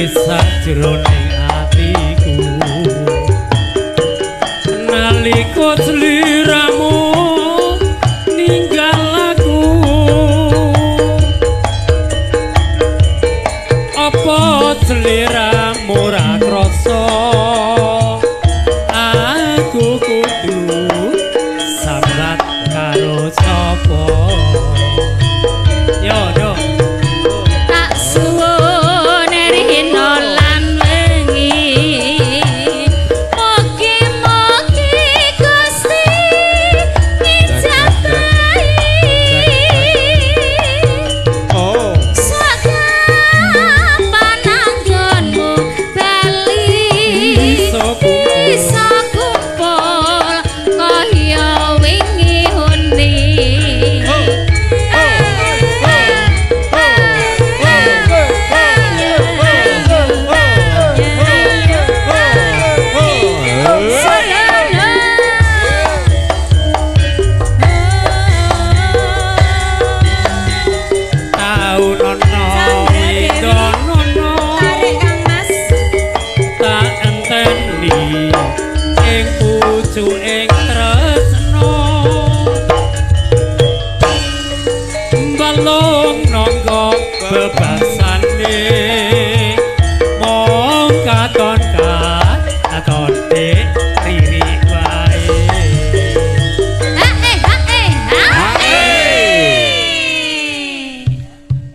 sajroning atiku nalika sliramu ninggal aku apa sliramu ora krasa aku kudu sambat karo sapa yo yo tak suwun rino lan wengi mugi-mugi Gusti ngijabahi oh pananggonmu bali bisa kumpul kaya wingi hundi ing tresno balung nangga bebasane mong katon riri wae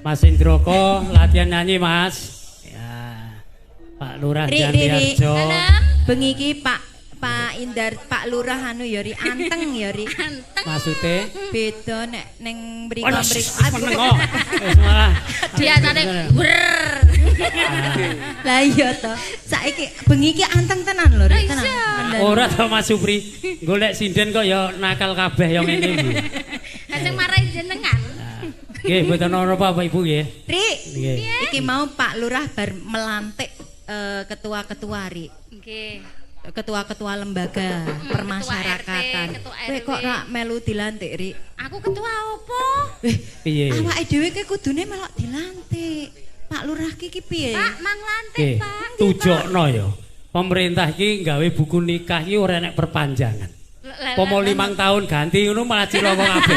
Mas Indroko latihan nyanyi Mas ya Pak Lurah Jandiarjo bengi iki Pak Indar Pak Lurah anu ya ri anteng ya ri maksude beda nek ning mriko meneng kok wis malah biasane lah iya to saiki bengi iki anteng tenan lho ri tenan ora to Mas Supri golek sinden kok ya nakal kabeh ya ngene iki sing marahi jenengan nggih mboten ana apa Ibu nggih Ri iki mau Pak Lurah bar melantik ketua-ketua ri nggih ketua-ketua lembaga permasyarakatan. Kowe kok rak melu dilantik, Ri? Aku ketua opo? Piye? Awake dhewe ki kudune melok dilantik. Pak Lurah ki piye? Pak, mang lantik, Pak. Tujokno ya. Pemerintah iki gawe buku nikah iki ora enek perpanjangan. Pomo 5 tahun ganti ngono malah cilaka kabeh.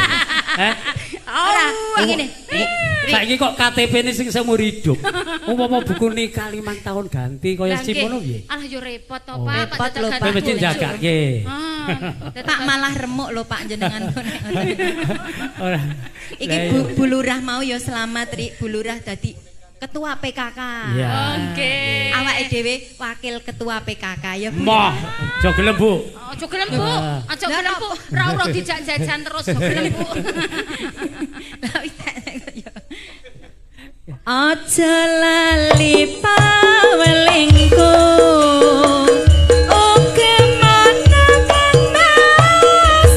Ora, ngene. Saiki kok KTP-ne sing seumur hidup. Umpama buku nikah 5 tahun ganti kaya SIM ngono piye? Alah yo repot to, Pak. Repot lho, Pak. Kowe mesti jagake. Pak malah remuk lho Pak jenengan. Ora. Iki Bu Lurah mau ya selamat Ri. Bu Lurah dadi ketua PKK. Oke. Awake dhewe wakil ketua PKK ya. Moh, aja gelem Bu. Aja gelem Bu. Aja gelem Bu. Ra ora dijak jajan terus aja gelem Bu. Aja lali pawelingku oke mana mas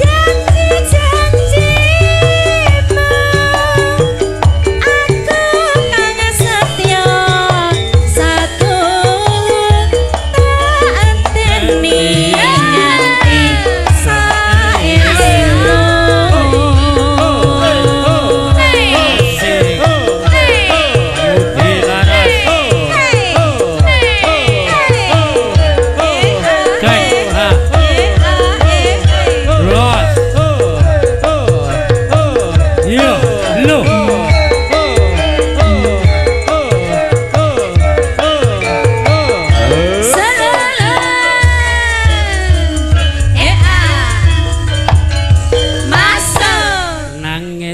janji-janjimu aku kang setia satu tak anteni nganti saestu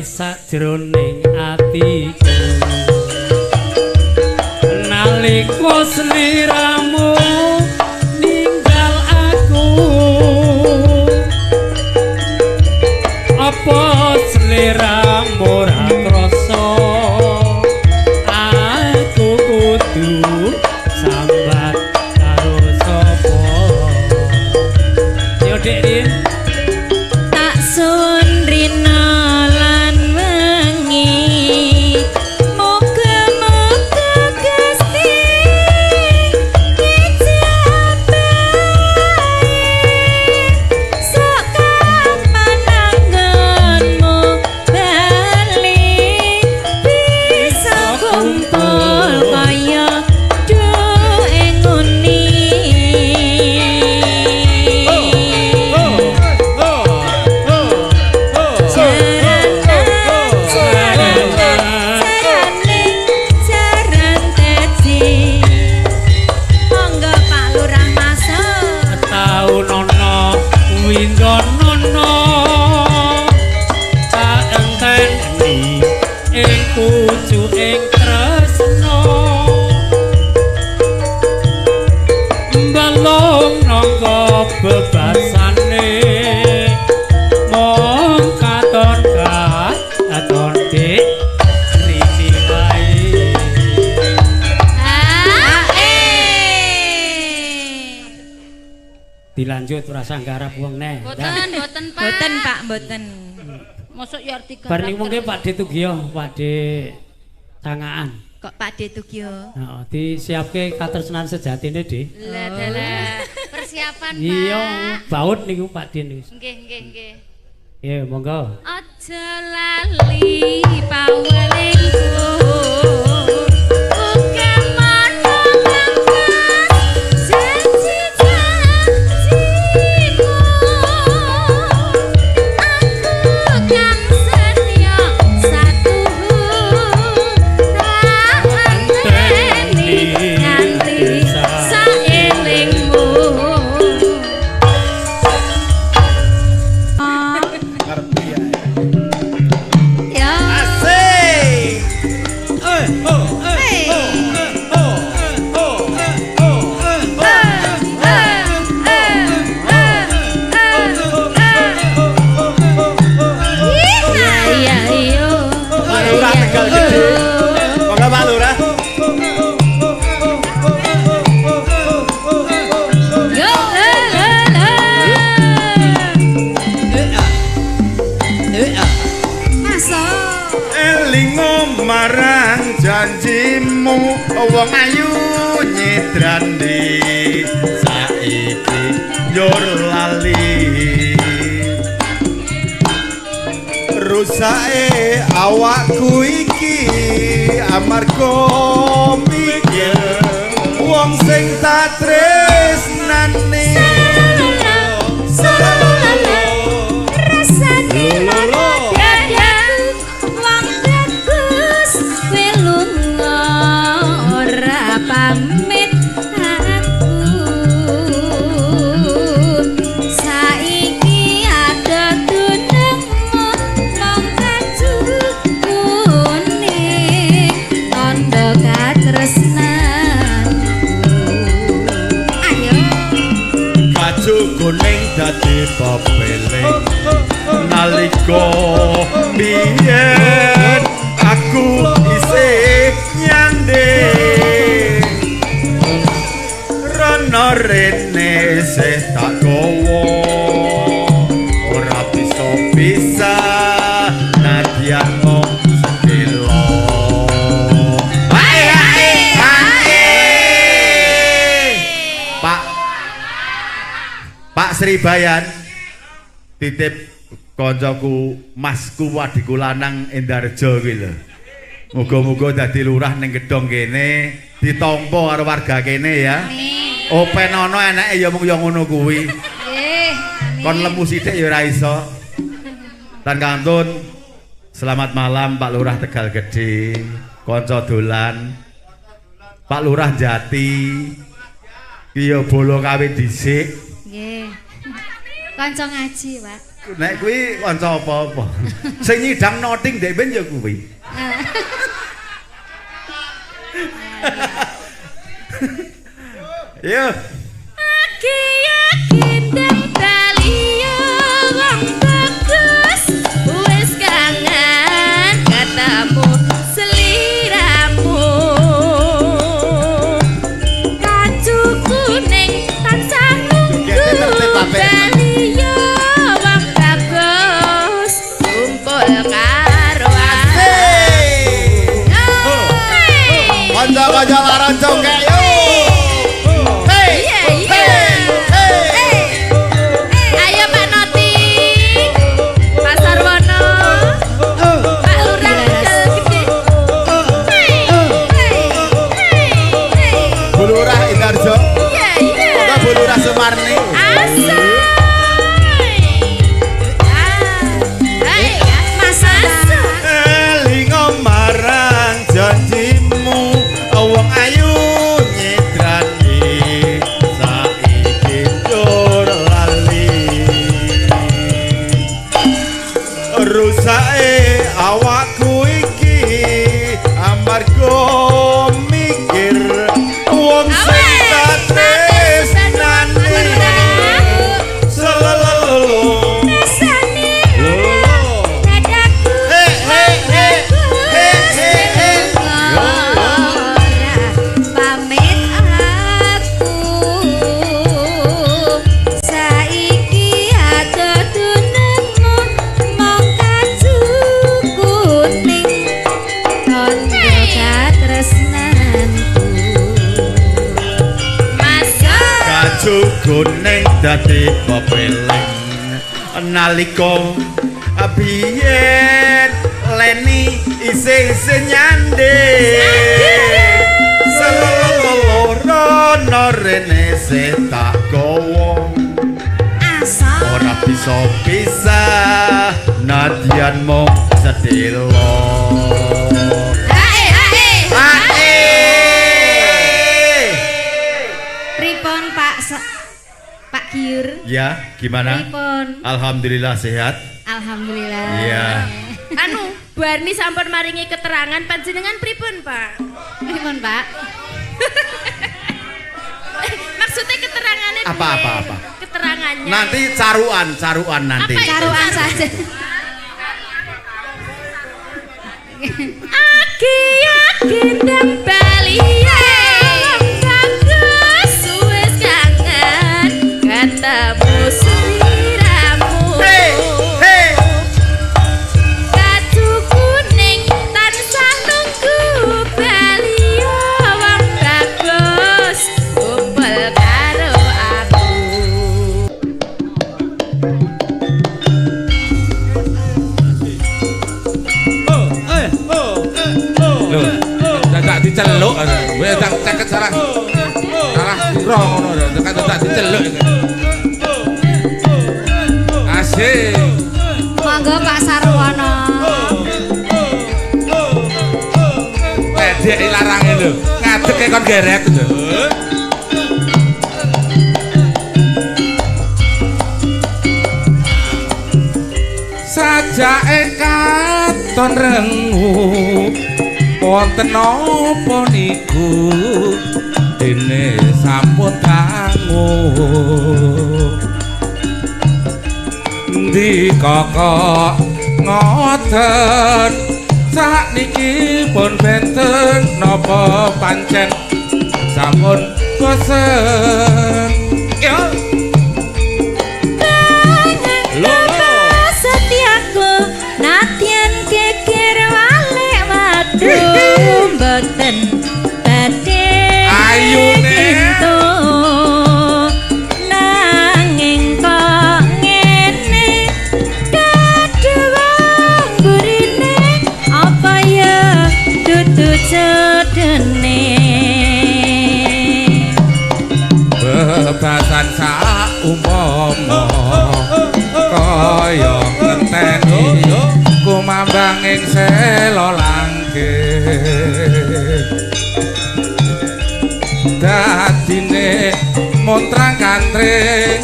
sajroning atiku nalika sliramu ninggal aku apa sliramu ora krasa aku kudu sambat karo sapa yo Dek Rin tak sun rina lanjut rasa nggarap wong neh. Mboten, Pak. Mboten, Pak, mboten. Mosok ya arti Bar niku mengke Pak De Tugiyo, Pak De Tangaan. Kok Pak De Tugio? Heeh, disiapke katresnan sejatine, Dik. Lah dalah persiapan, Pak. Iya, baut niku Pak De niku. Nggih. Ya, monggo. Aja lali pawelingku. Uga manungkas janji-janjiku. Aku kang setya satuhu tak anteni nganti saelingmu. Ya. Asik. Iya, iya. Pak Lurah Tegal Gede. Monggo Pak Lurah. Yo, Elingo marang janjimu wong ayu nyedrandi saiki njur lali rusake awakku iki amarga mikir wong sing tak tresnani pamit aku saiki ada dunengmu mong kajukune tandha katresnan ayo baju kuning dadi pepeling nalika biyen aku isih nyanding rono rene sih tak gowo ora bisa nadyan mung sedelo Pak Sri Bayan titip koncoku masku wadiku lanang Endarjo kuwi lho. Muga-muga dadi lurah ning gedhong kene ditampa karo warga kene ya. Open ono enake ya mung ya ngono kuwi. nggih Kon lemu sithik ya ora iso. Lan kantun selamat malam Pak Lurah Tegal Gede, kanca dolan. Pak Lurah Jati. Iya bolo kawin dhisik. nggih kanca ngaji Pak Nek kuwi kanca apa-apa. Sing nyidang noting ndek ben ya kuwi. Yo. Aki yakin dan baliyo wong bagus wis kangen ketemu seliramu kacu kuning tansah nunggu baliyo wong bagus kumpul karo Kanca-kanca laran congkek yo. Ayo Pak Noti, Pak Sarwono, Pak Lurah Tegal Gede. Bu Lurah Indarjo. Kok Bu Lurah Sumarni. Asai. Mas Elingo marang janjimu wong ayu nyedrani saiki njur lali rusake awakku iki amarga mikir wong sing tak tresnani selelelo pamit aku dadi pepeling nalika biyen Leni isih nyanding seloro rene setak gowo asal ora bisa pisah nadyan mung sedelo pripun Pak Giur ya gimana pripun alhamdulillah sehat alhamdulillah iya Anu, Bu Arni sampun maringi keterangan panjenengan pripun, Pak? pripun Pak Maksudnya keterangannya apa keterangannya nanti caruan nanti caruan saja Aki ndang bali bagus wis kangen ketemu sliramu katu kuning tansah nunggu bali wong bagus kumpul karo aku Lho, dadak diceluk. Wis tak ceket salah. Salah piro ngono lho, dadak diceluk. Asik. monggo Pak Sarwono Dedek larange lho. Ngadeke kon geret lho. Sajake katon rengu wonten napa niku dene sampun dangu ndi kok ngoten sakniki pun benten napa pancen sampun bosen yo setiaku nadyan kekir walik wadu mboten badhe ayune kintu nanging kok ngene dadewang burine apa ya dudu cedene bebasan saumpama kaya ngenteni kumambang ing sela langgeng dadine montrang kantring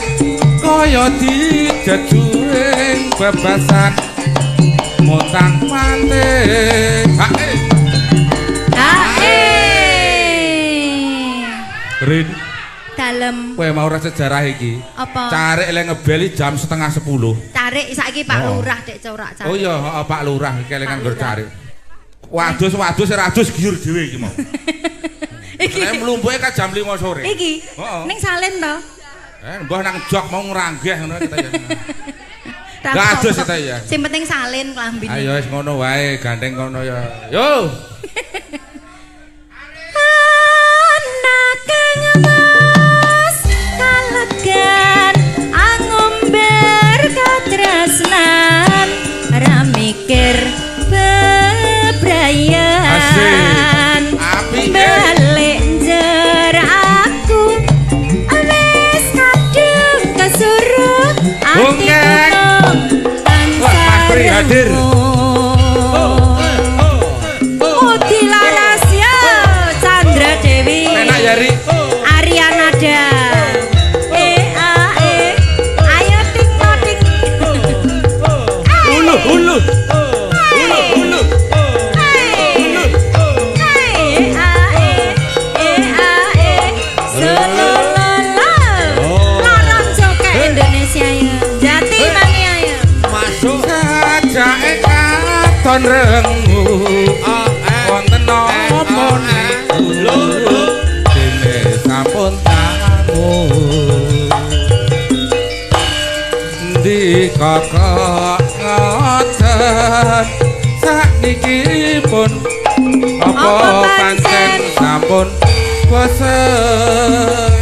kaya dijejuring bebasan montang manting Rin dalem kowe mau ora sejarah iki apa carik le ngebeli jam 9:30 tarik saiki Pak Oh. Lurah dek corak oh iya heeh Pak Lurah kelingan nggur carik wadus radus giur dhewe iki mau iki nek mlumpuke ka jam 5 sore iki Heeh. ning salin to mbah nang jok mau ngranggeh ngono kita ya Ra Gadus apa-apa. kita ya. Sing penting salin klambine. Ayo wis ngono wae, gandeng ngono ya. Yo. Ana kang mas kalegan angomber katresnan ra mikir bebrayan. Apik. Balik njer aku wis kadung kesuruh ati Mas Pri hadir. Udi Larasya Chandra Dewi Enak ya Ri. Arianada ayo ting ting Ulu. Ulu Indonesia ya jati mangi ayo Masuk sajake katon rengu. Wonten napa niku? Dene sampun tangu. Ndi kakak ngoten sakniki pun apa pancen sampun bosen.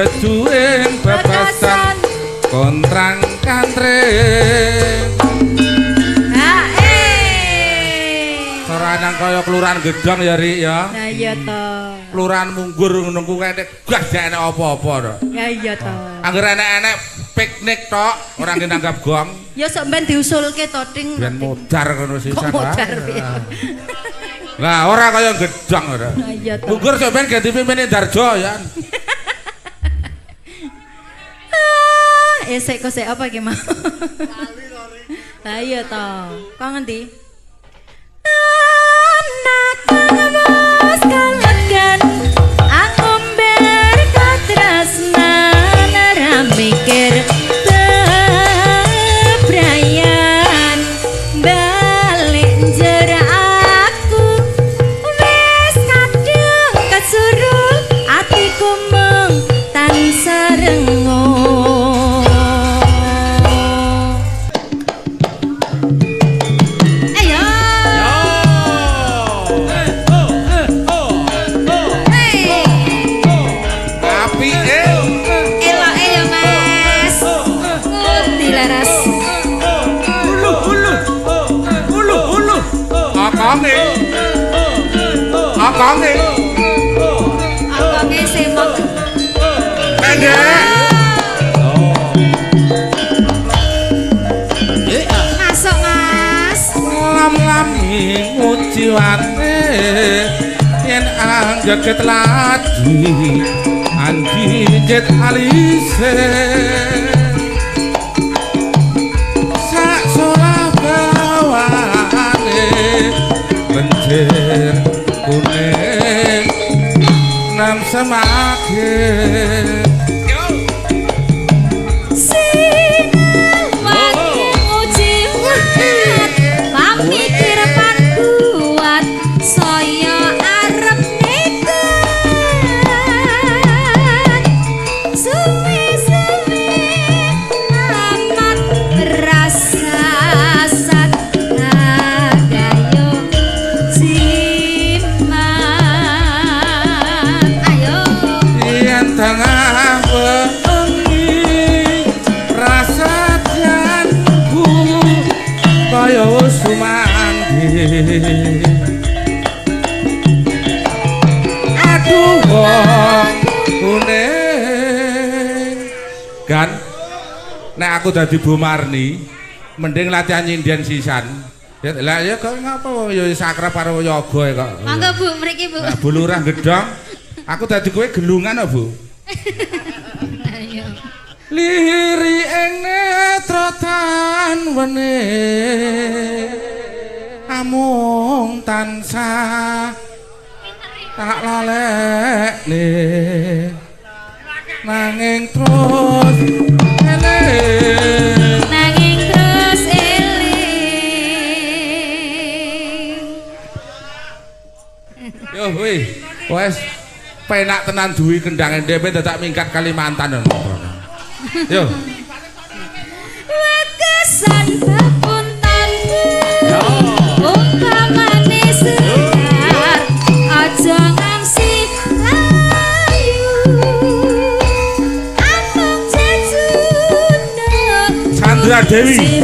jejuing bebasan kontrang kantring soranang kaya kelurahan Gedong ya Rik ya nah iya to kelurahan Munggur ngono ku kene gas gak enek apa-apa to ya iya to angger enek-enek piknik tok ora nanggap gong ya sok ben diusulke to ting ben modar ngono sisan modar lah ora kaya Gedong ora nah iya to Munggur sok ben ganti pimpin Darjo ya esek kok apa ki mau lah iya to kok ngendi anak kamus kalegan aku berkatresnan ra mikir bebrayan balik njer aku wis kadung kesuruh atiku mung tansah rengo Akange semok pendek masuk Mas lam-lam nguji wate yen anggeget ladi andi jet alise sak solah bawane lenjer kuning nam semakin tengah bengi rasa janku kaya sumanggi aduh kuning kan nek aku dadi Bu Marni mending latihan nyinden sisan lah ya kok ngapa ya sakrap karo yoga kok mangga Bu mriki Bu Bu Lurah Gedong aku dadi kowe gelungan kok Bu liri ing netratan wene amung tansah tak lalekne nanging terus eling yo wes penak tenan duwi kendang ndhepe dadak mingkat Kalimantan yo wekesan pepuntanku umpamane segar aja ngangsi layu amung jejuna Chandra Dewi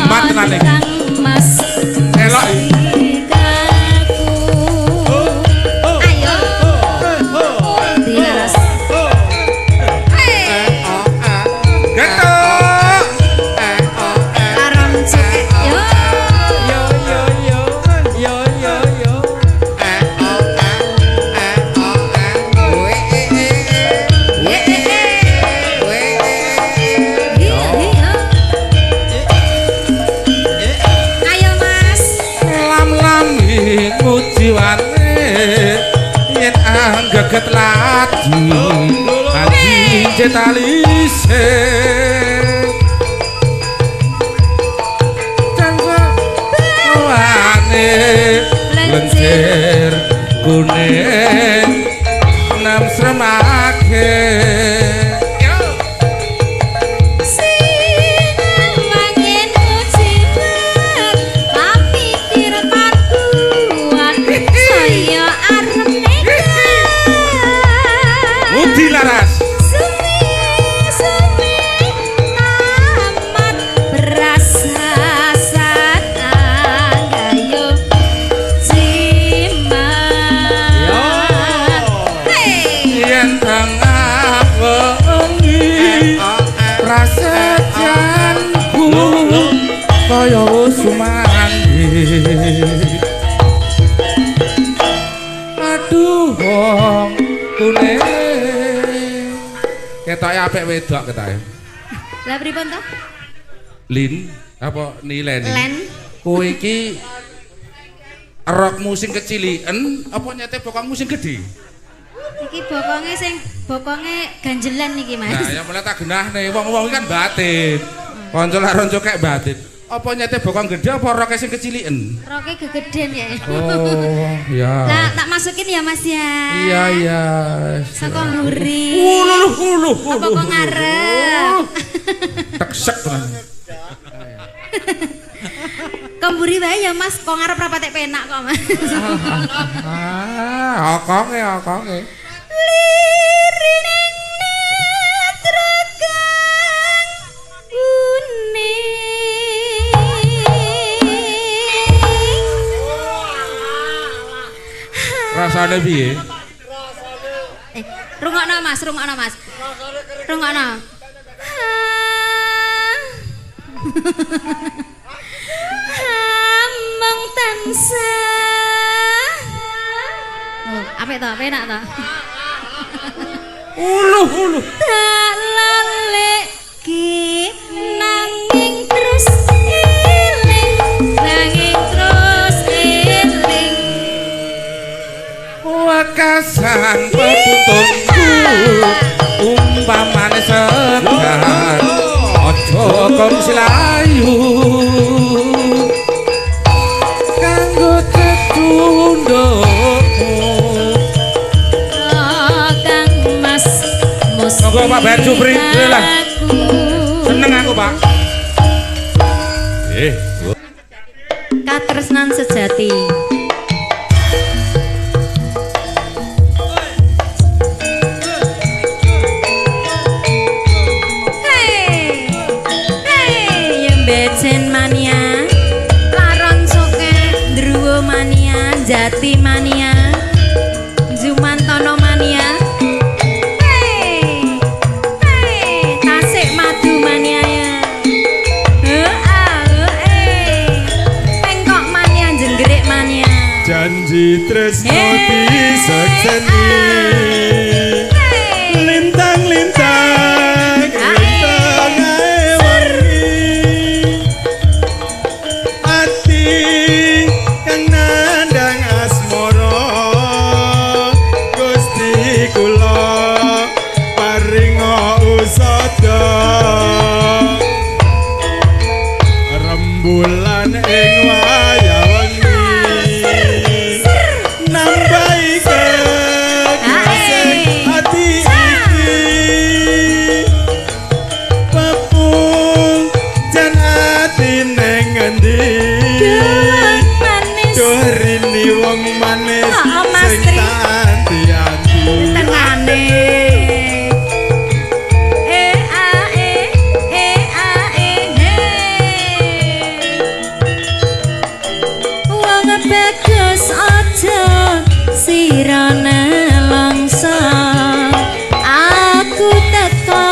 mat tenan iki elok geget lagi anjing cetalise tanggane lencer kuning nam sremake wedok ketae. Lah pripun to? Lin apa nileni? Len. Kowe iki rokmu sing keciliken apa nyete bokongmu sing gedhe? Iki bokonge ganjelan iki, Mas. Nah, ya mulai tak genahne wong-wong iki kan batin. Kanca laron cokek batin. Apa nyete bokong gedhe apa roke sing keciliken? Roke gegeden ya. Oh, ya. Lah tak masukin ya, Mas ya. Iya, iya. Saka mburi. Apa kok ngarep? Teksek tenan. Kemburi wae ya, Mas. Kok ngarep rapatek penak kok, Mas. Okonge. Lirining netra kang kuning. Rasane piye? Rungokno Mas. Rungokno. Amang tansah. Oh, apik to, penak to. Uluh. Tak laleki nanging terus eling. Wekasan petuntunku umpamane segar aja kong silayu kanggo tetundukmu Kang Mas Monggo Pak Bayar Jupri lah seneng aku Pak katresnan sejati. Becen mania, laron soke, druwo mania, jati mania, jumantono mania, tasik madu mania ya, pengkok mania, jenggerik mania, janji tresno disekseni, lintang-lintang. Rembulan ing wayah wengi nambahi kekasih hati iki pepung jan ati ning ngendi dorini wong manis sing tak anti-anti tengane. Bagus aja sirane langsa aku teko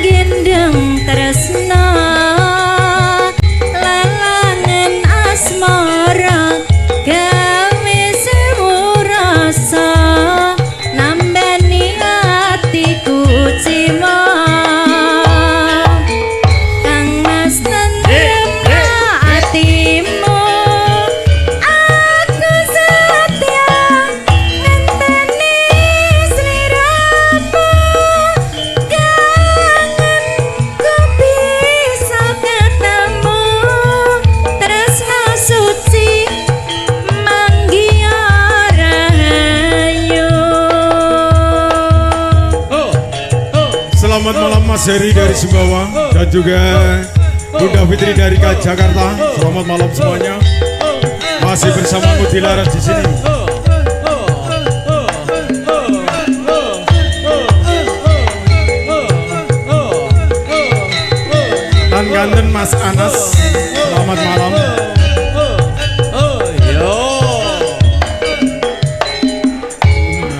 gendeng tresna lalangan asmara gawe sewu rasa nambani atiku cima Kang Mas tentremna atimu Selamat malam Mas Heri dari Sumbawa dan juga Bunda Fitri dari Jakarta. Selamat malam semuanya. Masih bersama Mutilaras di sini. Dan ganteng Mas Anas. Selamat malam.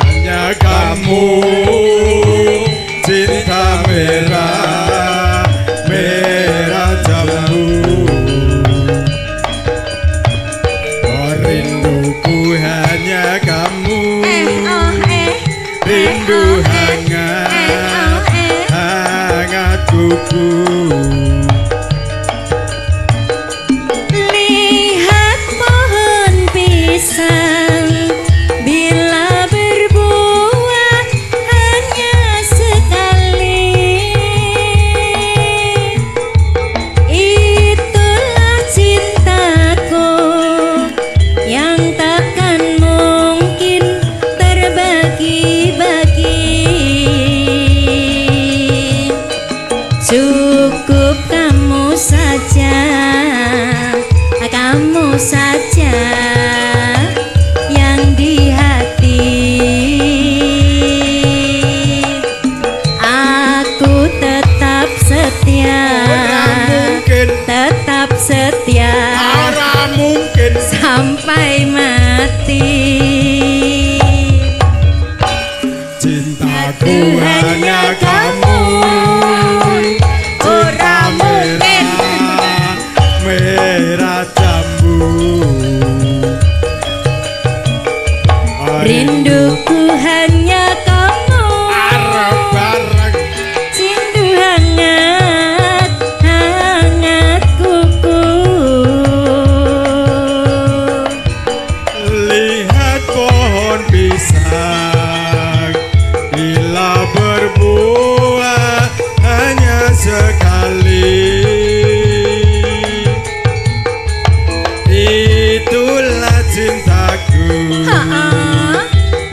Hanya kamu cinta merah, merah jambu. Oh rinduku hanya kamu, rindu hangat rinduku. Lihat pohon pisang bila berbuah hanya sekali. Itulah cintaku yang takkan mungkin terbagi-bagi. Cukup kamu saja yang di hati. Aku tetap setia, tetap setia, Mungkin sampai mati. cintaku hanya kamu. Ora mungkin. Merah jambu. Rinduku hanya kamu. Bareng Cindu hangat, hangat kuku. lihat pohon pisang bila berbuah hanya sekali. Itulah cintaku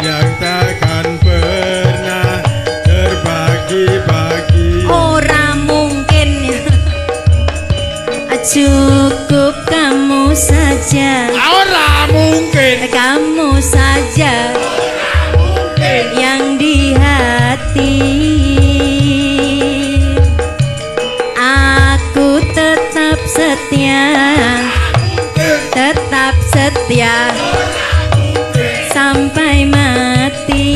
yang takkan pernah terbagi-bagi. Ora mungkin. Cukup kamu saja, Ora mungkin. kamu saja yang di hati. Aku tetap setia, tetap setia sampai mati.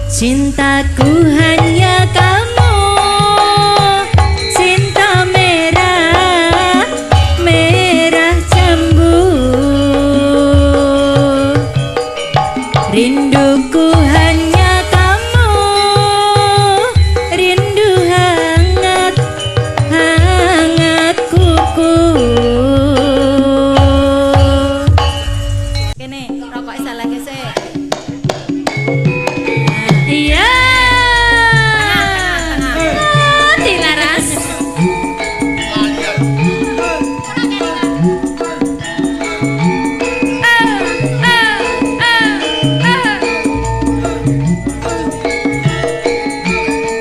Cintaku hanya kamu, cinta merah, merah jambu. Rinduku hanya kamu, rindu hangat, hangat kuku. Kene rokok salah gesek. Iya. Oh, dilaras.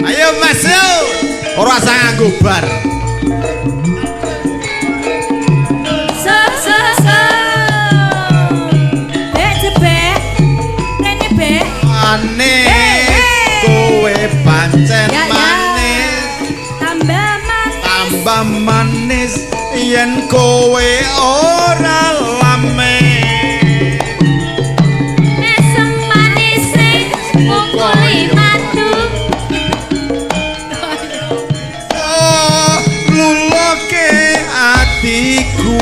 Ayo Mas yo. Ora usah nganggo bar. So. Bek jebek. Rene bek. Manis kowe pancen Ya, ya. manis. Tambah manis. Tambah manis yen kowe ora lame. Mesem manise mukuli madu. Oh, luloke atiku.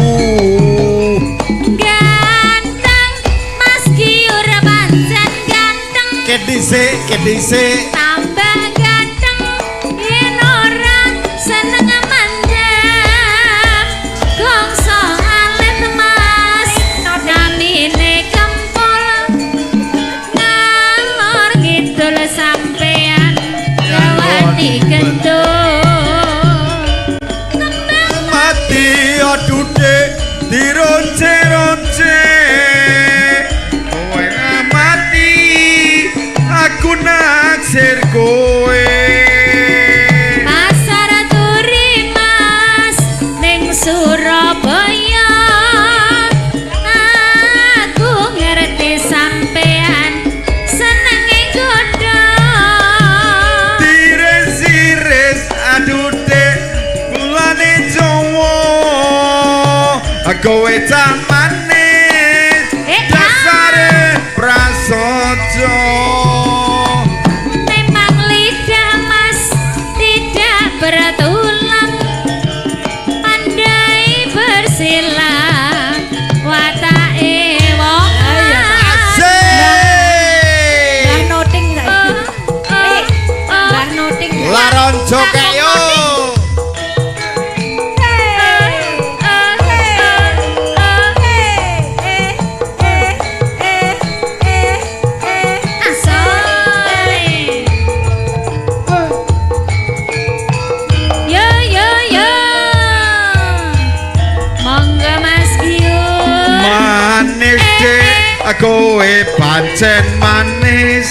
Ganteng Mas Ki ora pancen ganteng. Kedise. Tambah ganteng yen ora seneng mandem. Gongso alit Mas namine kempul. Ngalor ngidul sampean gawani gendul. Mati adude dironce-ronce. Kowe mati aku naksir kowe. Pasar turi Mas ning Surabaya. Aku ngerti sampean senenge godho. Tires-tires adude kulane Jawa. Kowe cah manis dasare prasaja. Memang lidah Mas tidak bertulang. Pandai bersilang watake wong Mbah Asik. noting saiki. Mbah joget yo. Kowe pancen manis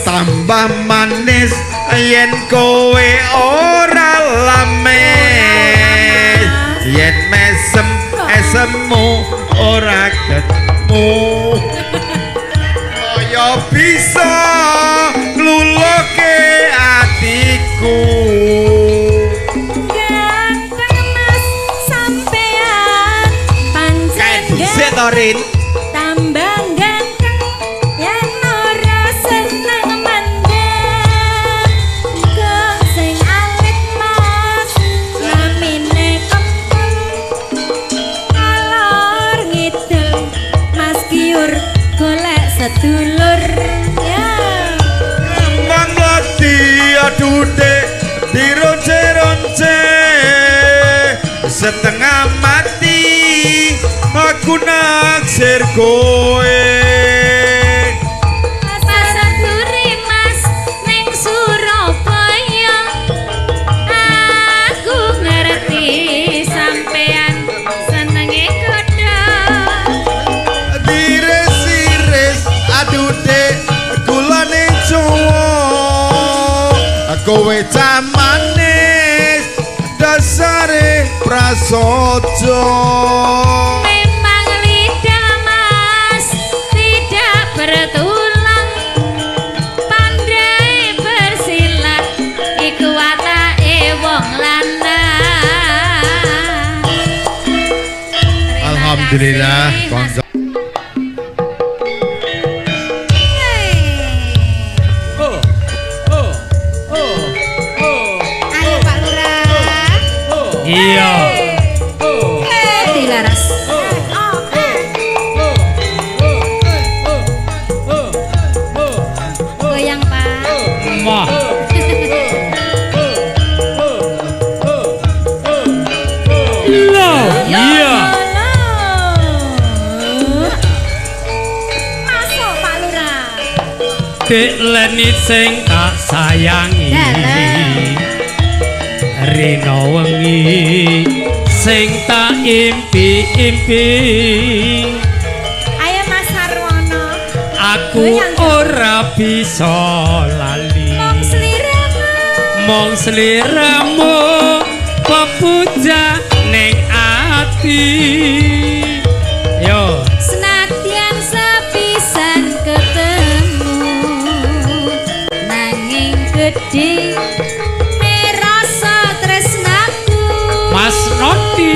tambah manis yen kowe ora lames yen mesem esemmu ora ketemu kaya bisa ngluloke atiku ganteng mas sampean pancen Setorin tambah ganteng yang ora seneng mandang kok sing alit mas namine kempel alor ngidul mas kiur golek sedulur ya Mang lati adude dironce-ronce setengah mati aku naksir kowe Pasaturi mas ning Surabaya aku ngerti sampean senenge godhong diris-iris aduh dek gulane Jawa kowe cah manis dasare prasaja memang lidah mas tidak bertulang pandai bersilah iku watake wong lanang Alhamdulillah konco ayo Pak Lurah Iya. dilaras goyang Pak Mah. Lo. Iya. masuk Pak Lurah Dek lenit sing tak sayangi Rina wengi sing tak impi-impi ayo Mas Sarwono Aku ora bisa lali mong sliramu Mong sliramu pepuja ning ati Yo senadyan sepisan ketemu nanging gedhe merasa tresnaku Mas Noti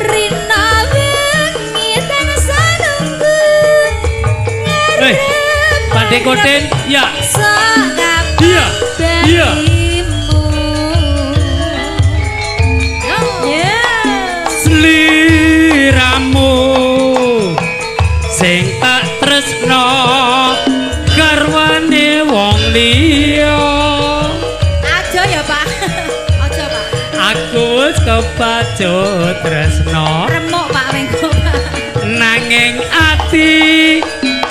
Rina wengi tansah nunggu Pak Dekoten ya sakabeh Iya Iya Sliramu sing tak tresno garwane wong liya aja ya Pak aja Pak aku kepacut tresno remuk Pak Mengko Pak nanging ati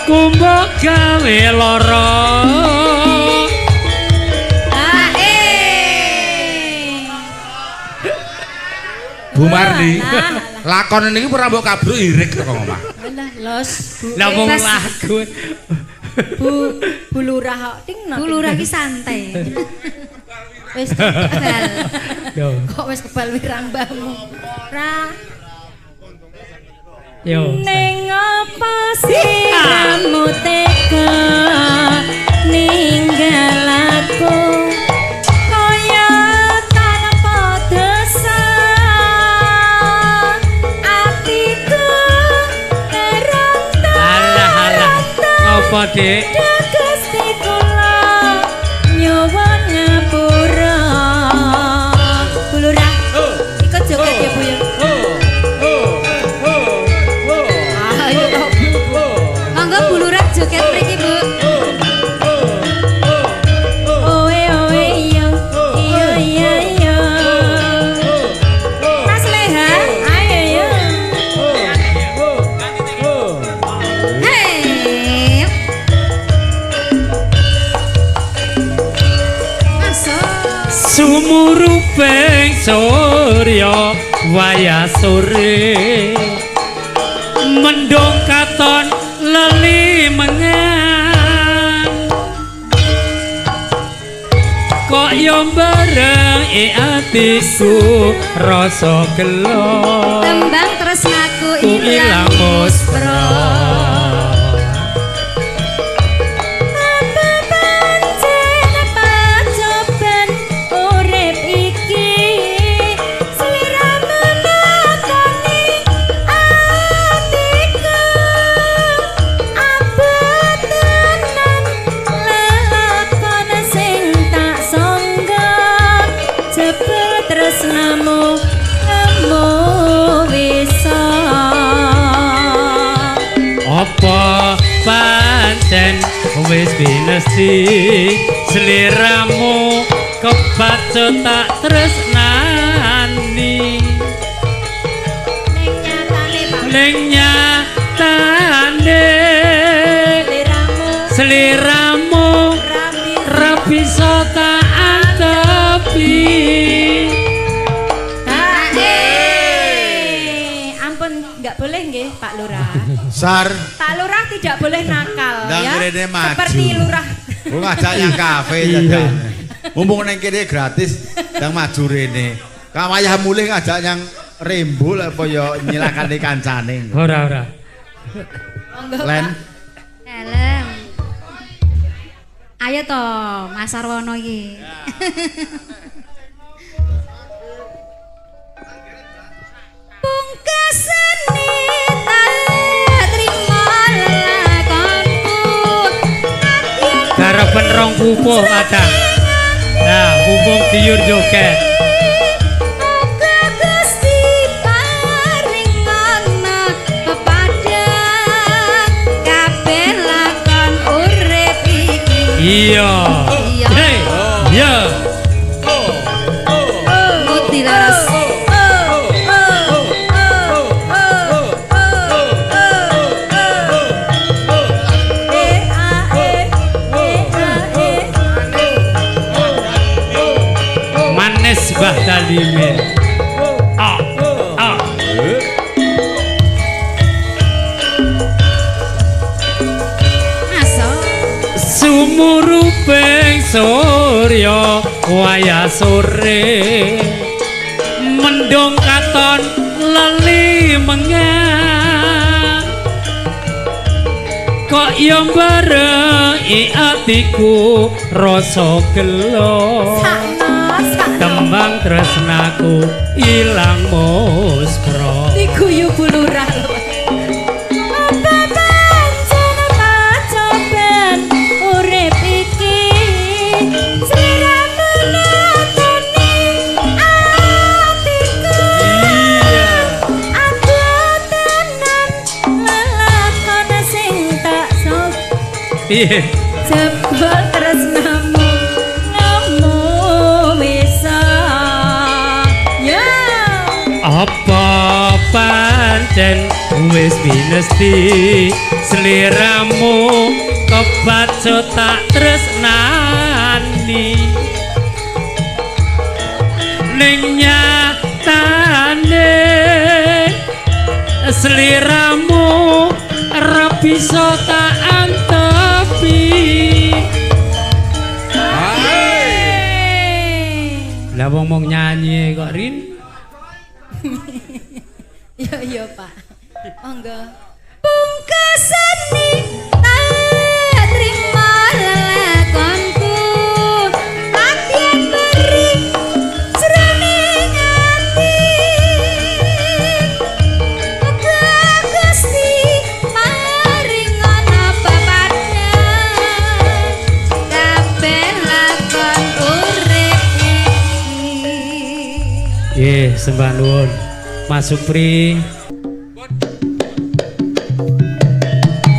kumbok gawe lara Bu Marni lakon niki ora mbok kabruk irik kok omah Alah los Bu lah wong bebas. lagu Bu Lurah kok tingno Bu Lurah ki santai wis kebal yo kok wis kebal wirang mbahmu ra yo ning apa siramu tega ninggal aku kaya tanpa dosa atiku terontok alah ngopo Dik Gusti kula nyuwun ngapura Bu Lurah ikut joget ya Bu ya ayo toh Bu monggo Bu Lurah joget mriki Bu oh surya wayah sore mendung katon leli mengan kok yo bareng atiku rasa gelo tembang tresnaku ilang muspra apa pancen wis binesti sliramu kebaca tak tresnani ning nyatane sliramu ra bisa tak antepi nggak boleh nggih Pak Lurah. Sar. Pak Lurah tidak boleh nakal ya. Maju. Seperti Lurah. Ku ngajak yang kafe jajan. Mumpung neng kene gratis, ndang maju rene. Ka wayah mulih ngajak yang rembul apa ya nyilakane kancane. Ora. Len. Dalem. Ayo to Mas Sarwono iki. Pungkasane tak trimo lakonku garepen rong pupuh kadang nah pupuh diur joget Gusti paringana kepada kabeh lakon urip iki iya iya Muti laras. Mbah Dalime sumuruping surya wayah sore mendung katon leli mengan kok yo bareng atiku rasa gelo tembang tresnaku ilang muspra diguyu bulurah apa pancen pacoban urip iki sliramu natoni atiku aku tenan lelakon sing tak sok jebol tresnamu apa pancen wis binesti sliramu kebaca tak tresnani ning nyatane sliramu ra bisa tak antepi lah wong nyanyi kok Rin Yo Pak. Monggo. Pungkasane tak trimo lelakonku. Atian beri jroning ati. Gusti maringana pepadhan. Kabeh lakon urip iki. Sembah nuwun Mas Supri.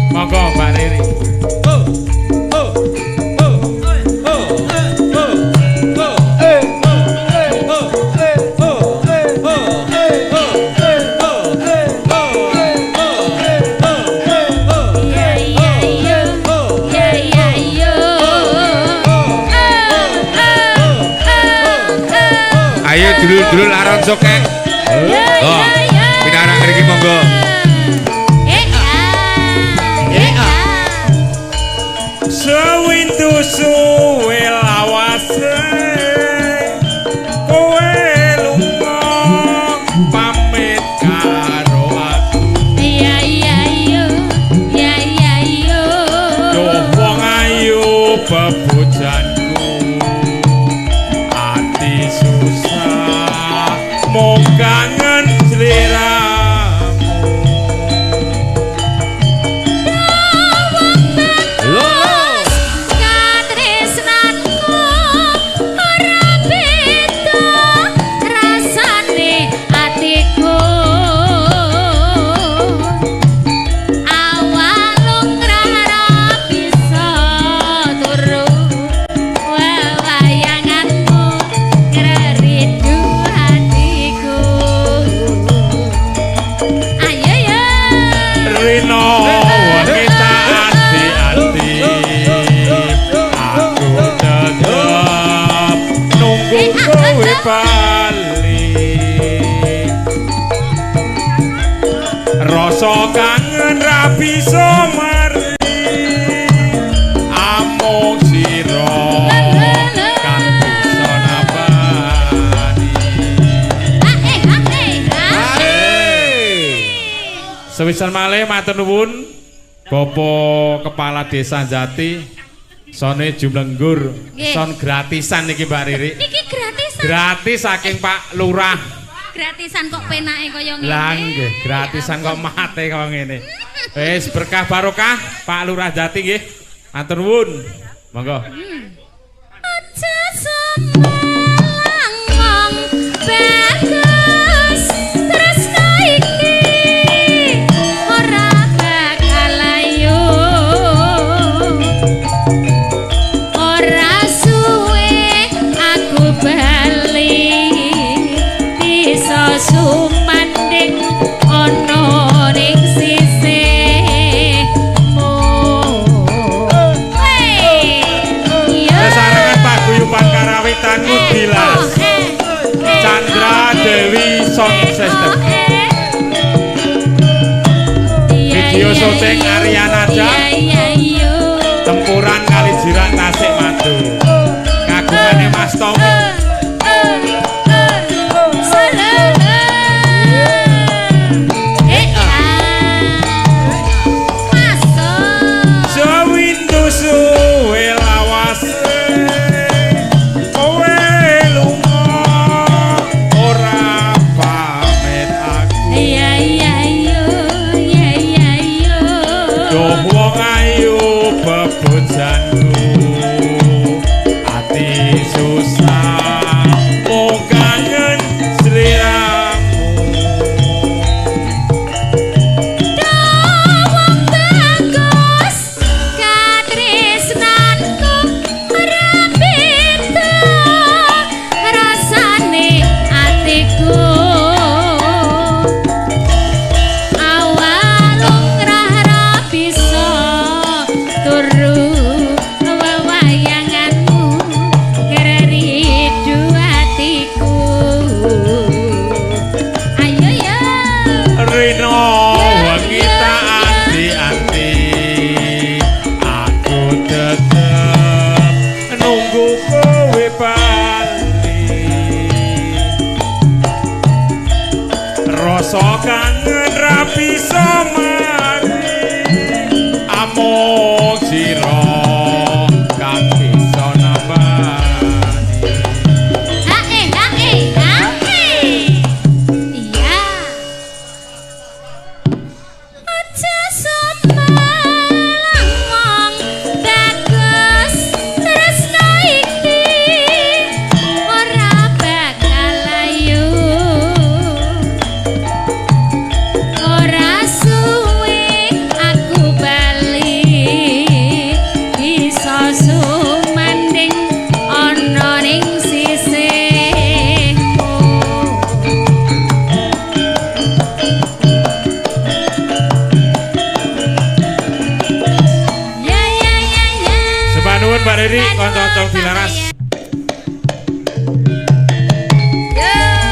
Monggo Mbak Riri. Ayo dulur-dulur aron soke. Oh, pinarang mriki monggo. Sewindu suwe lawase kowe lunga pamit karo aku. Iya iya iya iya iya iya. Duh wong ayu bebujanku ati susah mung kangen sliramu. Rasa kangen ra bisa mari amung sira kang bisa nabani. Sewisan malih matur nuwun Bapak Kepala Desa Jati sone Jumlenggur son gratisan niki Mbak Riri. Niki gratisan. Gratis saking Pak Lurah. Gratisan kok penake kaya ngene. Lah nggih, gratisan kok mate kaya ngene. Wis berkah barokah Pak Lurah Jati nggih. Matur nuwun. Monggo. Aja semelang bagus tresno iki ora bakal ayu. Ora suwe aku bali bisa sumanding ana ning sisihmu. Sarangan paguyuban karawitanmu dilas. Chandra Dewi Sound System. Video syuting Arianaja. Tempuran Kalijiran Tasikmadu. Kagungane Mas Tom. Sewindu suwe lawase kowe lunga ora pamit aku. Iya iya iya iya iya iya. Duh wong ayu bebujanku ati susah mung kangen sliramu. Wong bagus katresnanku ora beda rasane atiku. Awal lumrah ra bisa turu wewayanganmu ngeridu atiku. Ayo ya. Rino wengi tak anti-anti aku tetep nunggu kowe bali. Rasa kangen ra bisa mari amung sira kang bisa nambani. Iya. Aja semelang wong bagus tresno iki ora bakal ayu. Ora suwe aku bali bisa sumanding ana ning sisihmu. Ya ya ya ya. Sembah nuwun Mbak Riri, kanca-kanca dilaras. Ya.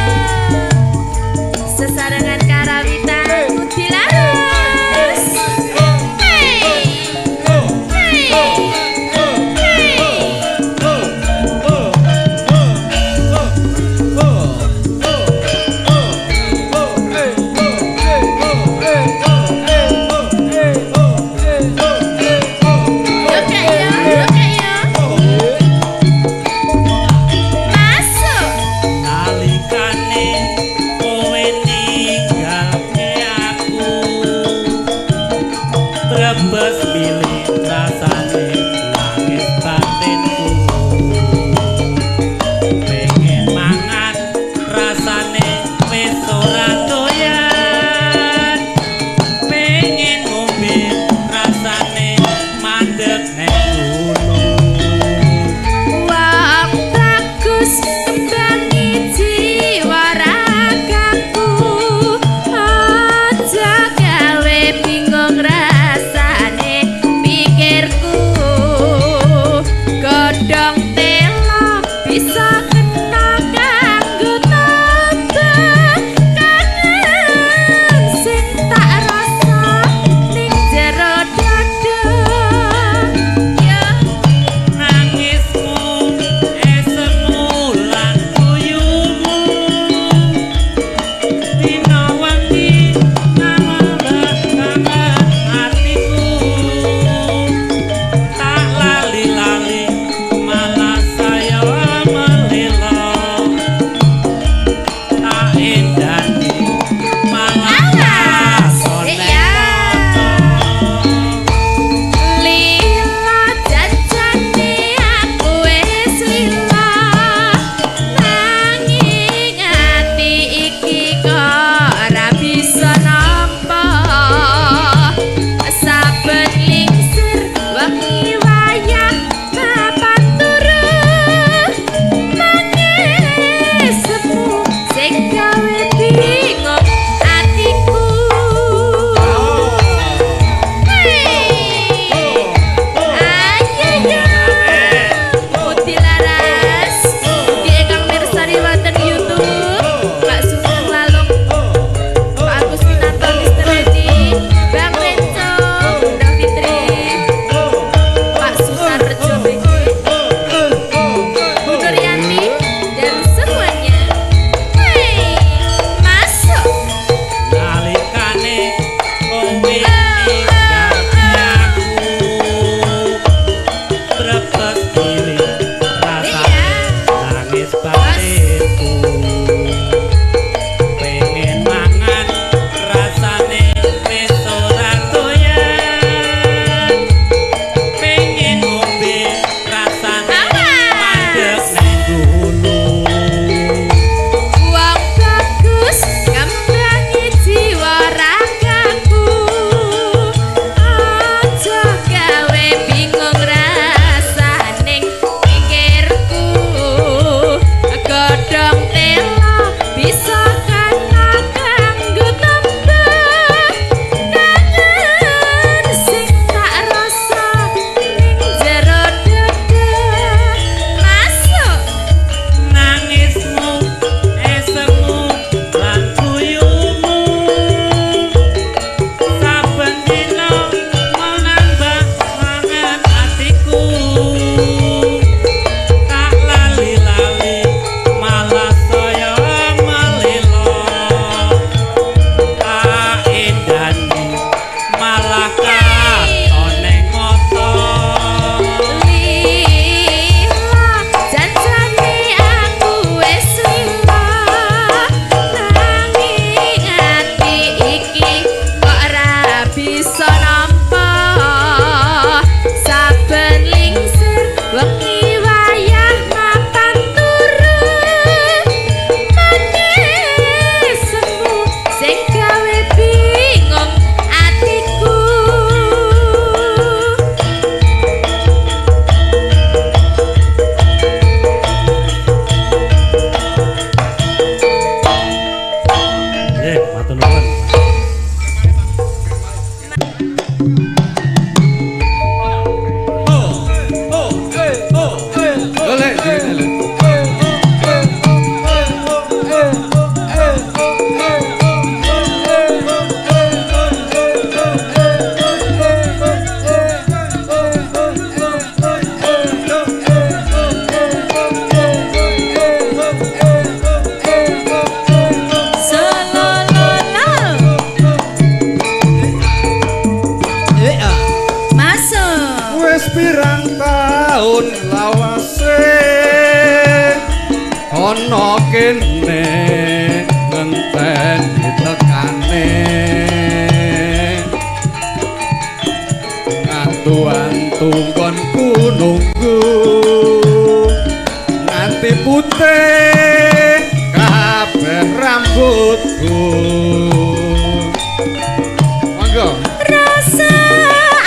Monggo. Rasa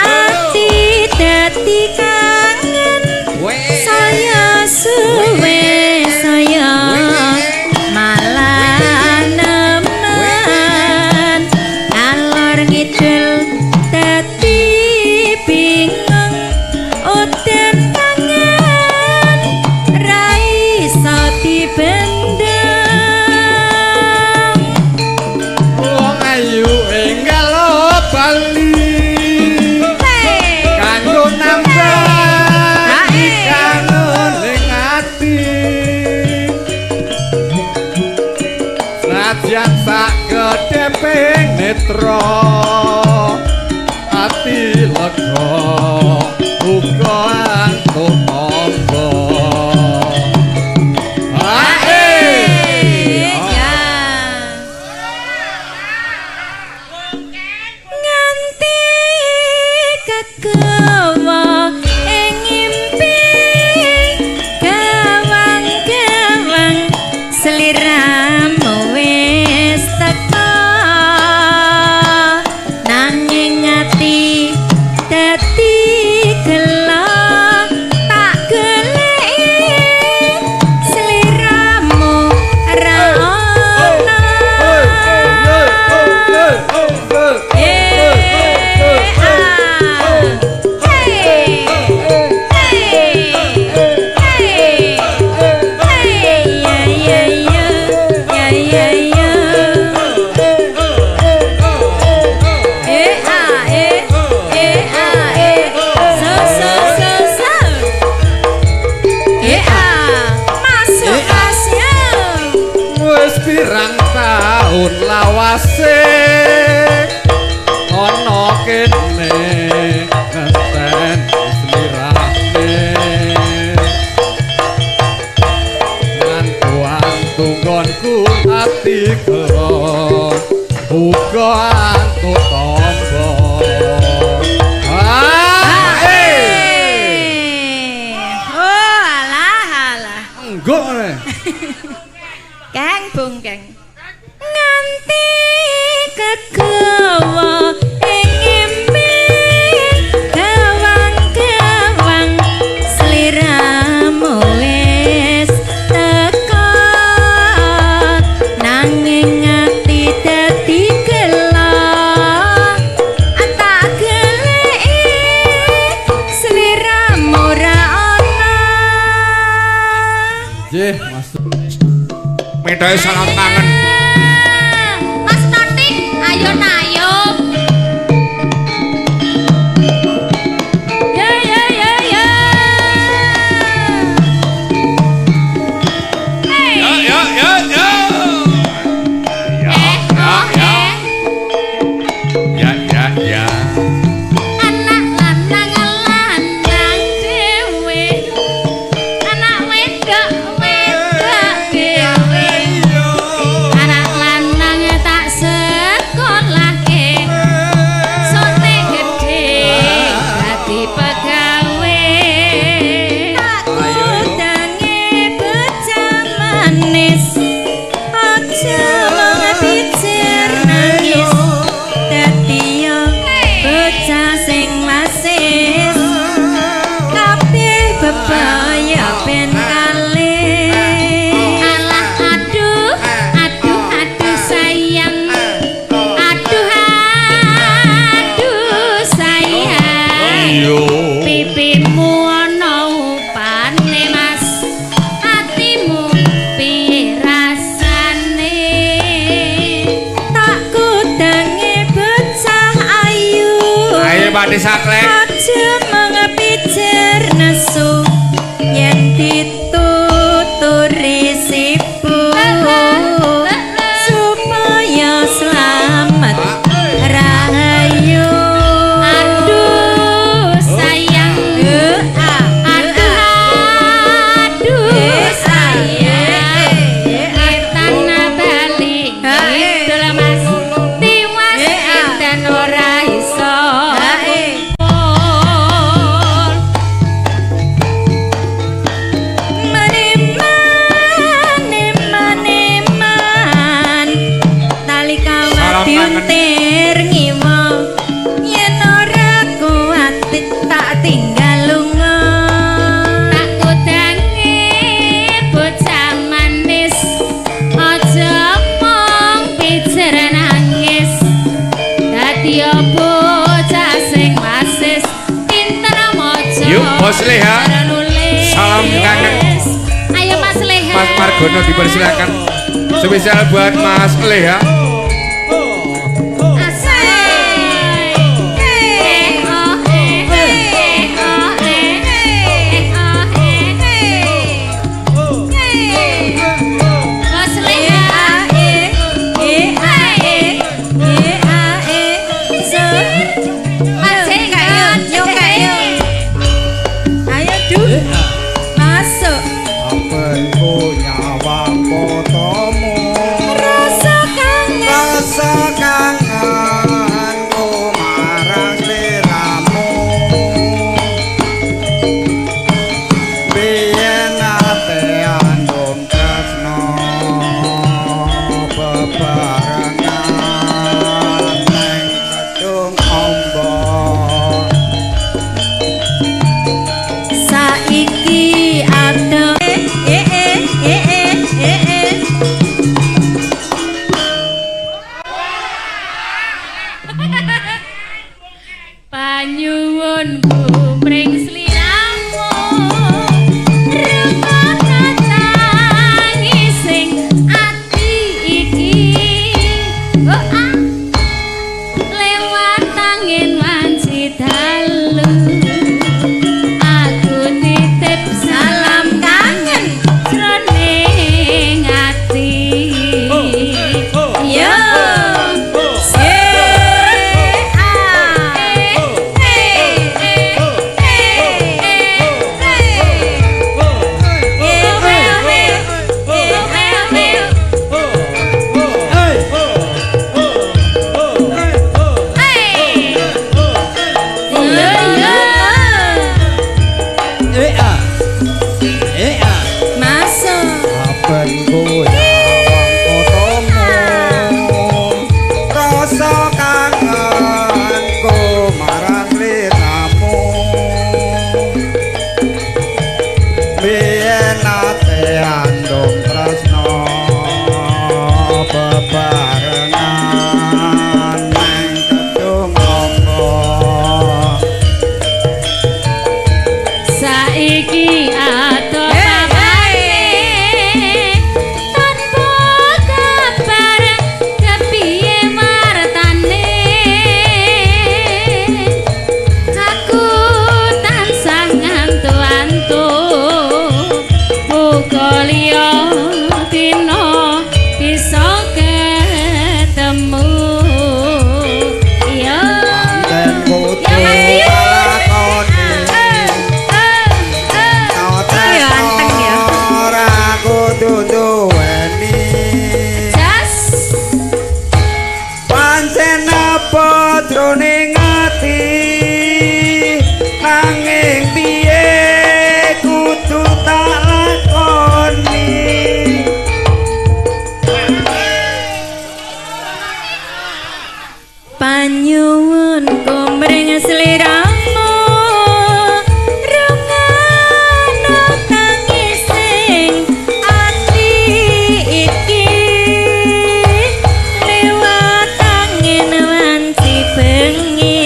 ati dadi kangen saya suwe saya malah nemen alor ngidul dadi bingung udan kangen ra iso dibendung Wong ayu enggal bali kanggo nambah kangen ning ati Senajan sak kedeping netra ati lega uga antuk tombo nganti kegawa ing ngimpi gawang-gawang sliramu wis teka nanging ati dadi gelo tak goleki sliramu ra ono wis pirang taun lawase ana kene ngenten slirane ngantu nggonku ati karo uga antuk tombo enggo Kang Bungkeng nganti kegawa ing ngimpi gawang-gawang sliramu wis teka nanging ati dadi gelo tak goleki sliramu ra ono nggih Mas Medahe sangat tangan Mas Notik, ayo nayup. ya ya ya ya ya Anak lanang dhewe, anak wedok dhewe. Anak lanang tak sekolahke, sone gedhe dadi pegawe. aku tangi bocah manis aja ngabicir nangis dadi yo bocah sing lasis kabeh bebaya ben kalih Alah aduh, aduh, aduh sayang. Aduh, aduh sayang. Pipimu ana upane Mas. Atimu piye rasane? tak kudangi bocah ayu ayo Pakde Saklek aja mengapicir nesu yen dituturi sipu supaya selamat rahayu Aduh sayang. Aduh, aduh sayang. Tanah Bali ngidul Mas. Tiwas dan ora iso. nyuntir ngiwa yen ora kuat tak tinggal lunga tak kudangi bocah manis aja mong pijer nangis dadi bocah sing wasis pinter maca yuk Bos Leha salam kangen ayo Mas Leha Mas Margono dipersilakan spesial buat Mas Leha panyuwun kumring sliramu rekono tangising ati iki lewat angin wanci dalu aku titip salam kangen jroning ati yo panyuwun kumring sliramu rungokno tangising ati iki lewat angin wanci bengi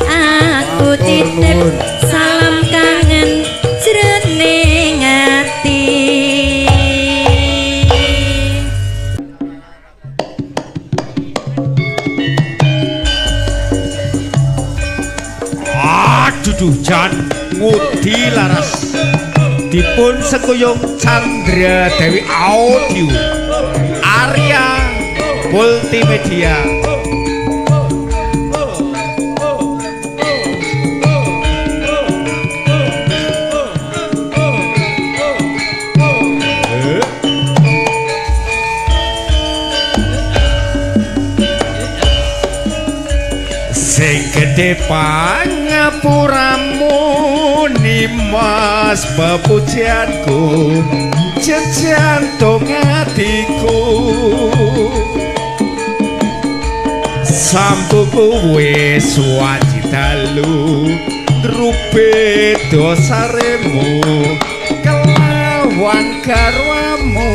aku titip salam kangen jroning ati duduh jan ngudi laras dipun sekuyung Chandra Dewi Audio Arya Multimedia sing gedhe pangapuramu nimas bepujianku jejantung hatiku Sambuku wis waji dalu rupe dosaremu kelawan garwamu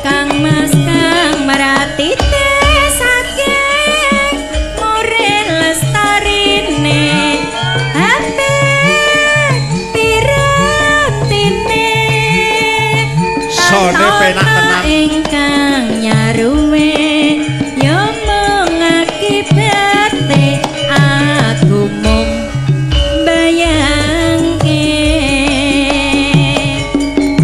Kang Mas Kang merati saking murid lestarine hati piratine sone penak tenan ingkang nyaruwe yo mengakibate aku mung bayangke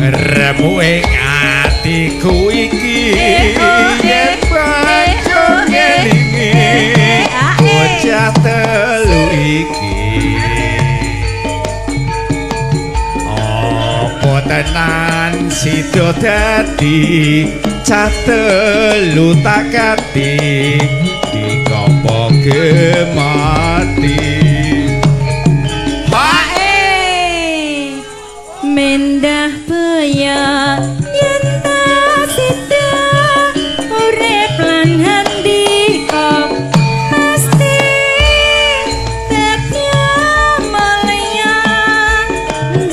remu ing atiku iki yen banjo ngelingi bocah telu iki apa tenan sida dadi cah telu takati dikopo gemati mendah baya yen ta sida urip lan handika pasti tetya malaya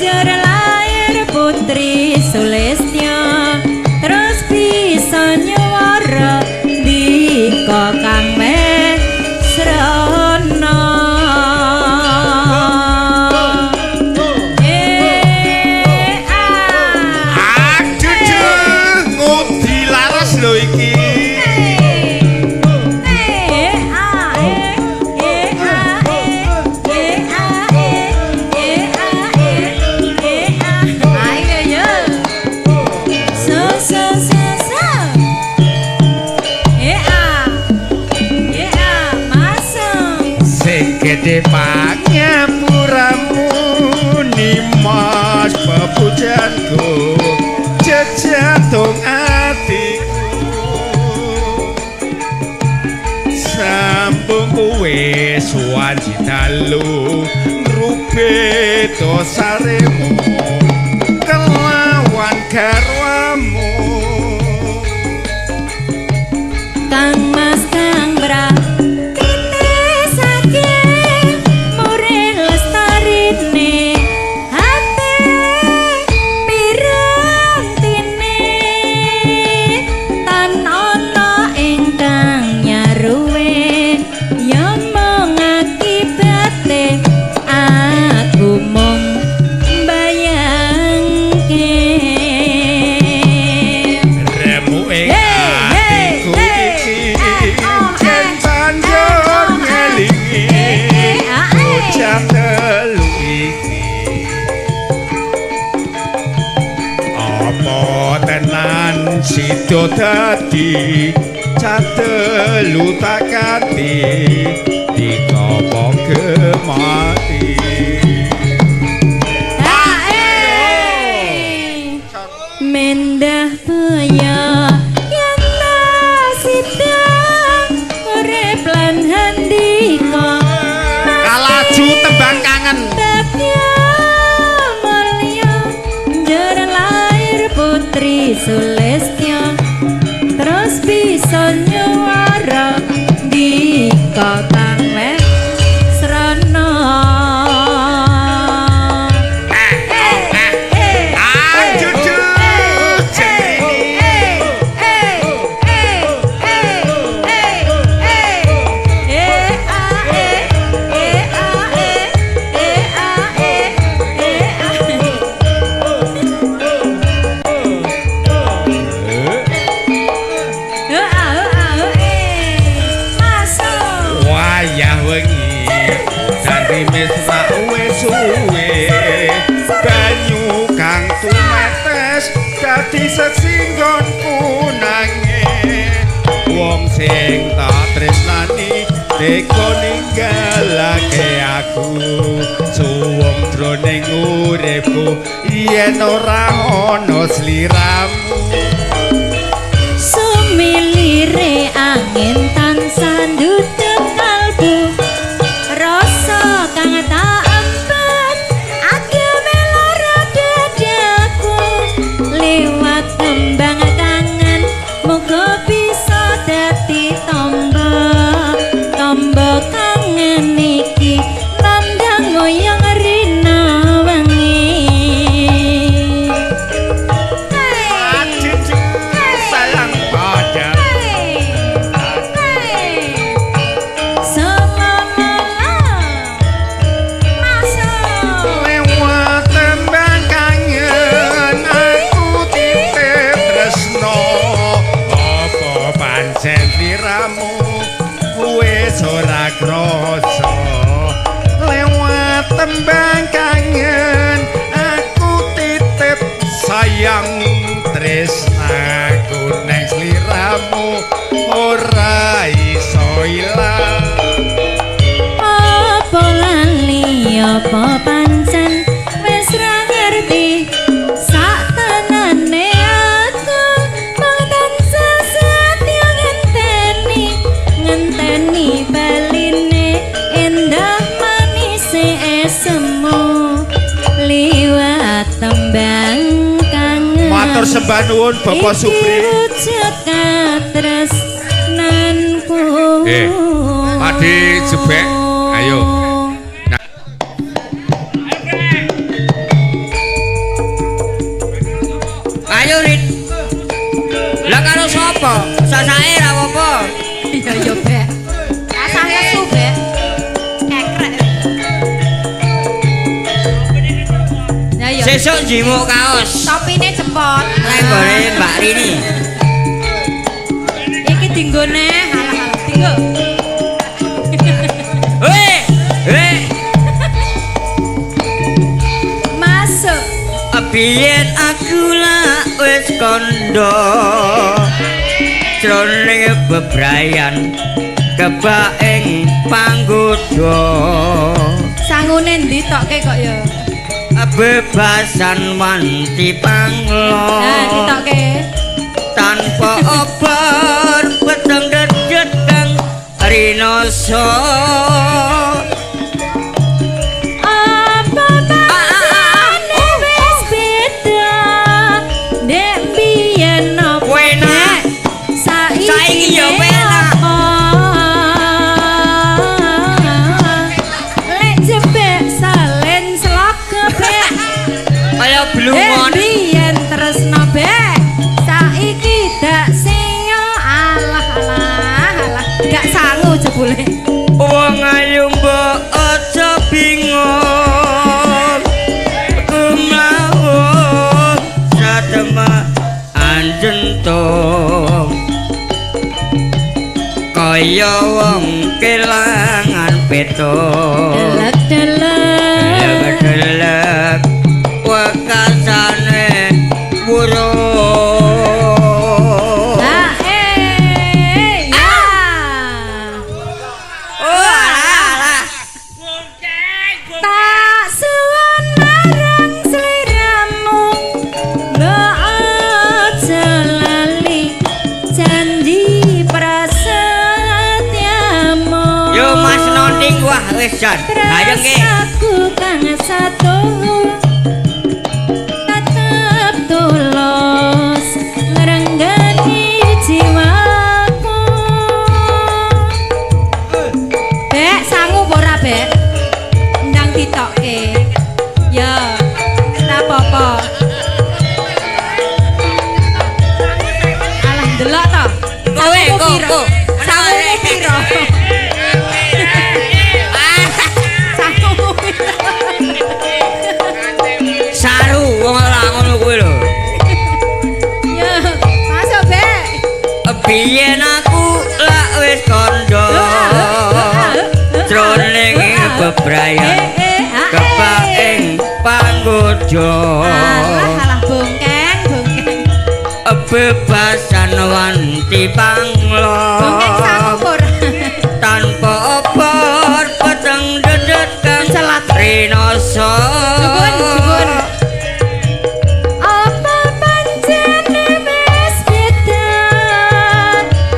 jar lair putri Sulistya terus bisa nyuwara dika kang mesrana gede panyapuramu nimas pepujanku jejantung atiku sambung kuwe suwanji dalu rupe dosaremu kelawan garwamu Kang Mas Kang Sido dadi cah telu takati dikopo gemati mendah baya yen ta sida urip lan handika kalaju tembang kangen tetya mulya jar lair putri Sulistya terus bisa nyuwara dika kang mesrana sesinggonku nangis wong sing tak tresnani teko ninggalake aku suwung jroning uripku yen ora ana sliramu sumilire angin tansah nduduk kalbu rasa kang tak empat agame lara dadaku liwat tembang tangan muga bisa tresnaku neng sliramu ora iso ilang. Apa lali apa pancen wis ra ngerti sak tenane aku mung tansah setya ngenteni baline endah manise esemu liwat tembang kangen. Matur sembah nuwun Bapak Supri. Padi jebek, ayo. Ayo Rit. Lah karo sapa? Sasake ra apa-apa. Iya yo Bek. Asah nesu Bek. Kekrek. Ya yo. Sesuk njimuk kaos. Topine jempol. Lenggone Mbak Rini. Iki dinggone halah-halah dinggo. Masuk. Biyen aku lak wis kandha jroning bebrayan kebak ing panggoda. Sangune ndi tokke kok ya? Bebasan wanti panglo. Nah, ditokke. Tanpa obar peteng dedet kang rinoso. Biyen tresno Bek saiki dak sing alah gak sangu jebule wong ayu mbok aja bingung kumlawuh satema anjentung kaya wong kelangan petung delek wakasane burung. Nah, ya. Oh, alah. Tak suwun marang sliramu, mbok aja lali janji prasetyamu. Yo Mas Nonding wah wis jan. Ayo nggih. Aku kang satu tulus ngrenggani jiwaku. Bek sangu ora Bek? Ndang ditokke. Ya, ora apa-apa. Alah ndelok to. Kowe kok. Sangu piro? Saru wong ora ngono kuwi lho. Ya, masuk Bek. Biyen aku lak wis kandha jroning bebrayan kebak ing panggoda. Alah bongkeng. Bebasan wanti panglo. Bongkeng sampur. Tanpa obat peteng dedet kang celat rinoso. Jebun. Apa pancene wis beda?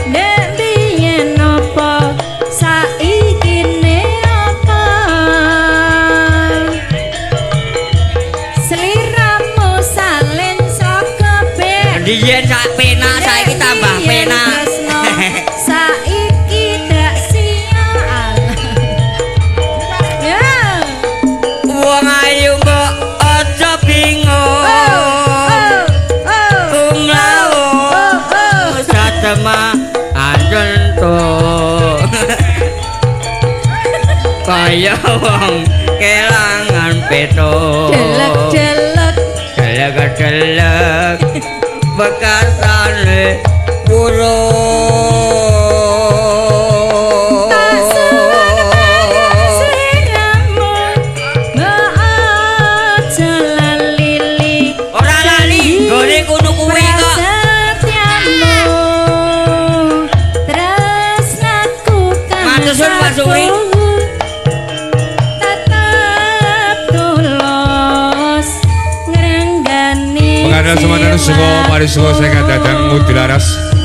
Nek biyen apa saiki ne apa? Sliramu salin saka Bek. Diyen sak penak saiki tambah penak. Saiki dak sial. Ya. Wong ayu mbok aja bingung. Kumlawuh satema anjentung. Kaya wong kelangan petung. Delek bekasane burung. Tak suwun sliramu, mbok aja lali. Ora lali, gone kono kuwi Sun Pak Supri. Tetap tulus ngrenggani. Pengadil semanten suka mari suka saya datang Mudilaras.